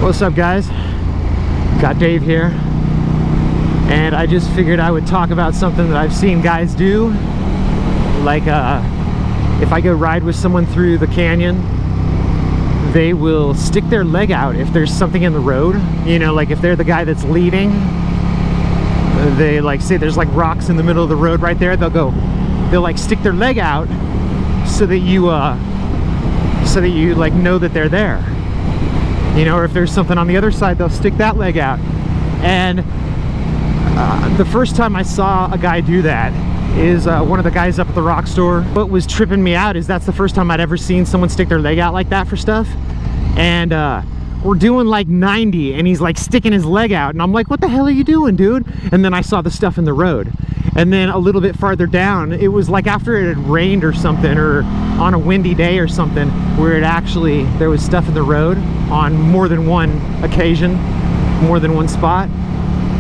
What's up, guys? GotDave here, and I just figured I would talk about something that I've seen guys do. Like if I go ride with someone through the canyon, they will stick their leg out if there's something in the road. You know, like if they're the guy that's leading, they like say there's like rocks in the middle of the road right there, they'll like stick their leg out so that you like know that they're there. You know, or if there's something on the other side, they'll stick that leg out. And the first time I saw a guy do that is one of the guys up at the rock store. What was tripping me out is that's the first time I'd ever seen someone stick their leg out like that for stuff. And we're doing like 90 and he's like sticking his leg out, and I'm like, what the hell are you doing, dude? And then I saw the stuff in the road. And then a little bit farther down, it was like after it had rained or something, or on a windy day or something, where there was stuff in the road on more than one occasion, more than one spot.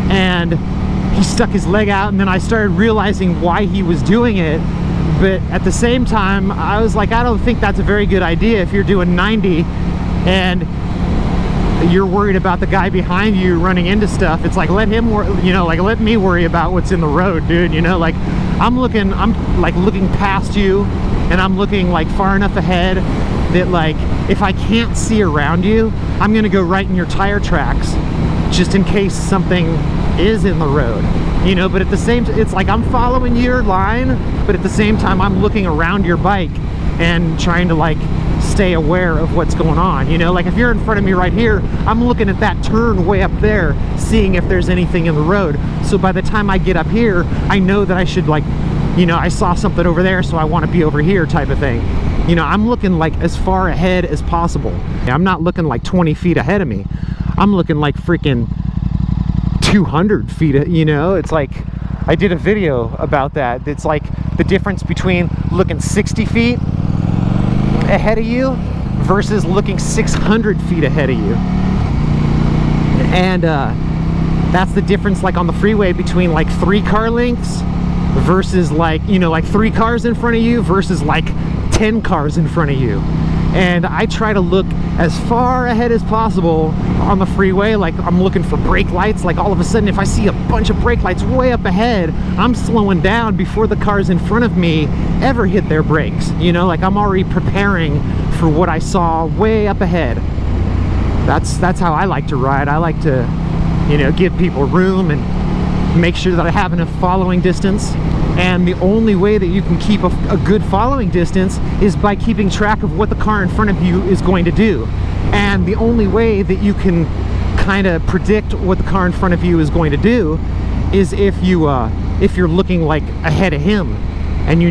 And he stuck his leg out, and then I started realizing why he was doing it. But at the same time, I was like, I don't think that's a very good idea if you're doing 90 and you're worried about the guy behind you running into stuff. It's like, let him, you know, like let me worry about what's in the road, dude. You know, like I'm like looking past you, and I'm looking like far enough ahead that like if I can't see around you, I'm gonna go right in your tire tracks just in case something is in the road, you know. But at the same time, it's like I'm following your line, but at the same time I'm looking around your bike and trying to like stay aware of what's going on, you know. Like if you're in front of me right here, I'm looking at that turn way up there, seeing if there's anything in the road. So by the time I get up here, I know that I should, like, you know, I saw something over there, so I want to be over here type of thing. You know, I'm looking like as far ahead as possible. I'm not looking like 20 feet ahead of me. I'm looking like freaking 200 feet, you know. It's like, I did a video about that. It's like the difference between looking 60 feet ahead of you versus looking 600 feet ahead of you. And that's the difference, like on the freeway, between like 3 car lengths versus like, you know, like 3 cars in front of you versus like 10 cars in front of you. And I try to look as far ahead as possible on the freeway. Like I'm looking for brake lights. Like all of a sudden, if I see a bunch of brake lights way up ahead, I'm slowing down before the cars in front of me ever hit their brakes. You know, like I'm already preparing for what I saw way up ahead. That's how I like to ride. I like to, you know, give people room and make sure that I have enough following distance. And the only way that you can keep a good following distance is by keeping track of what the car in front of you is going to do. And the only way that you can kind of predict what the car in front of you is going to do is if you're looking like ahead of him, and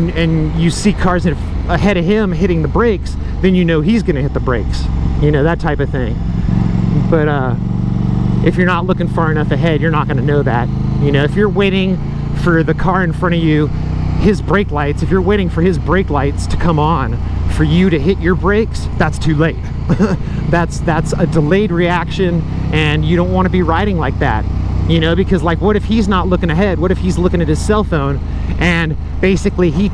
you see cars ahead of him hitting the brakes, then you know he's going to hit the brakes. You know, that type of thing. But if you're not looking far enough ahead, you're not going to know that. You know, if you're waiting for the car in front of you, his brake lights, if you're waiting for his brake lights to come on for you to hit your brakes, that's too late. that's a delayed reaction, and you don't want to be riding like that, you know. Because like, what if he's not looking ahead? What if he's looking at his cell phone and basically he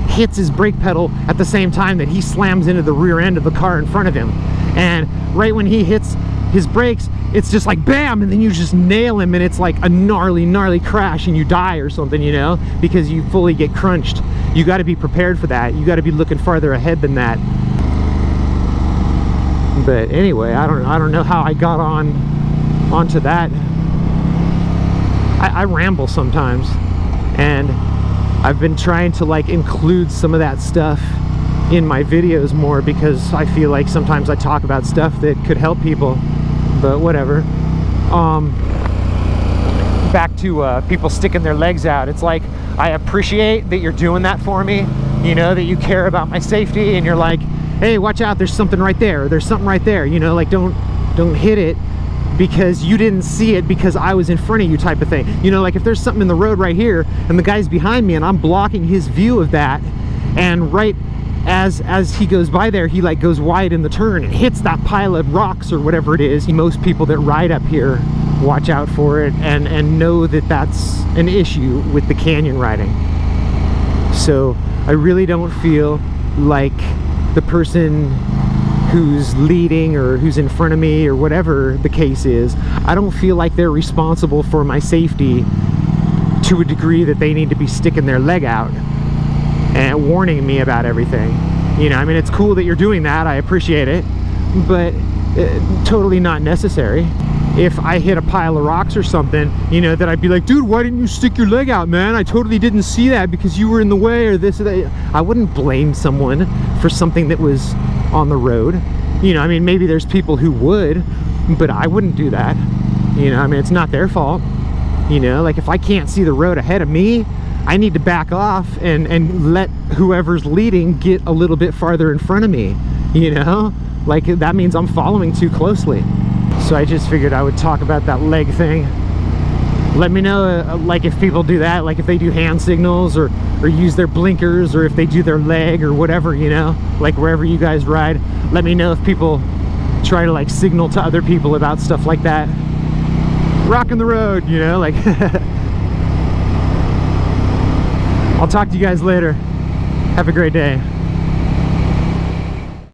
hits his brake pedal at the same time that he slams into the rear end of the car in front of him, and right when he hits his brakes, it's just like bam, and then you just nail him, and it's like a gnarly crash, and you die or something, you know, because you fully get crunched. You got to be prepared for that. You got to be looking farther ahead than that. But anyway, I don't know how I got onto that. I ramble sometimes, and I've been trying to like include some of that stuff in my videos more, because I feel like sometimes I talk about stuff that could help people. But whatever. Back to people sticking their legs out. It's like, I appreciate that you're doing that for me, you know, that you care about my safety, and you're like, hey, watch out, there's something right there, or there's something right there, you know, like don't hit it because you didn't see it because I was in front of you, type of thing. You know, like if there's something in the road right here and the guy's behind me and I'm blocking his view of that, and right as he goes by there, he like goes wide in the turn and hits that pile of rocks or whatever it is. Most people that ride up here watch out for it and know that that's an issue with the canyon riding. So I really don't feel like the person who's leading or who's in front of me or whatever the case is, I don't feel like they're responsible for my safety to a degree that they need to be sticking their leg out and warning me about everything. You know, I mean, it's cool that you're doing that, I appreciate it, but totally not necessary. If I hit a pile of rocks or something, you know, that I'd be like, dude, why didn't you stick your leg out, man? I totally didn't see that because you were in the way or this or that. I wouldn't blame someone for something that was on the road. You know, I mean, maybe there's people who would, but I wouldn't do that. You know, I mean, it's not their fault. You know, like if I can't see the road ahead of me, I need to back off and let whoever's leading get a little bit farther in front of me, you know? Like that means I'm following too closely. So I just figured I would talk about that leg thing. Let me know like if people do that, like if they do hand signals or use their blinkers, or if they do their leg or whatever, you know, like wherever you guys ride. Let me know if people try to like signal to other people about stuff like that. Rocking the road, you know, like I'll talk to you guys later. Have a great day.